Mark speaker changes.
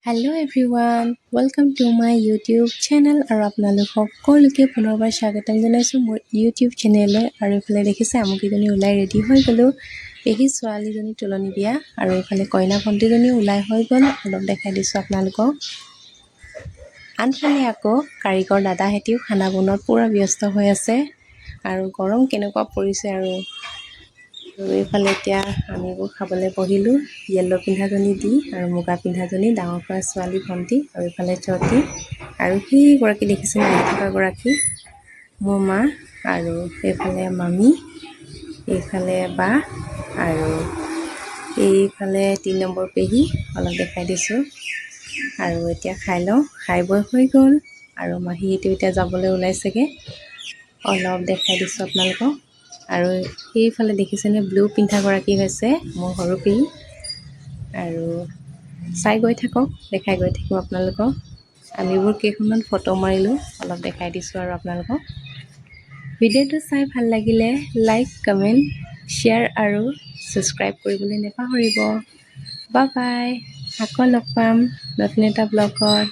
Speaker 1: Hello' everyone, welcome to my YouTube channel আৰু আপোনালোক সকলোকে পুনৰবাৰ স্বাগতম জনাইছোঁ মোৰ ইউটিউব চেনেললৈ। আৰু এইফালে দেখিছে আমুকিজনী ওলাই ৰেডি হৈ গ'লোঁ। পেহী ছোৱালীজনী তোলনি বিয়া আৰু এইফালে কইনা ভণ্টিজনীও ওলাই হৈ গ'ল। অলপ দেখাই দিছোঁ আপোনালোকক। আনফালে আকৌ কাৰিকৰ দাদাহেঁতিও খানা বনোৱাত পূৰা ব্যস্ত হৈ আছে আৰু গৰম কেনেকুৱা পৰিছে আৰু এইফালে এতিয়া আমিবোৰ খাবলৈ বহিলোঁ। য়েল্ল' পিন্ধাজনী দি আৰু মুগা পিন্ধাজনী ডাঙৰ পৰা ছোৱালী ভণ্টি আৰু এইফালে ছোৱালী আৰু সেইগৰাকী দেখিছে আহি থকাগৰাকী মোৰ মা আৰু এইফালে মামী, এইফালে বা আৰু এইফালে 3 নম্বৰ পেহী। অলপ দেখাই দিছোঁ আৰু এতিয়া খাই লওঁ। খাই বৈ হৈ গ'ল আৰু মাহীটো এতিয়া যাবলৈ ওলাইছেগৈ। অলপ দেখাই দিছোঁ আপোনালোকক। আৰু সেইফালে দেখিছেনে ব্লু পিন্ধাগৰাকী হৈছে মোৰ সৰু পেহী। আৰু চাই গৈ থাকক, দেখাই গৈ থাকিম আপোনালোকক। আমিবোৰ কেইখনমান ফটো মাৰিলোঁ, অলপ দেখাই দিছোঁ আৰু আপোনালোকক। ভিডিঅ'টো চাই ভাল লাগিলে লাইক, কমেণ্ট, শ্বেয়াৰ আৰু ছাবস্ক্ৰাইব কৰিবলৈ নাপাহৰিব। বাই বাই, আকৌ লগ পাম নতুন এটা ব্লগত।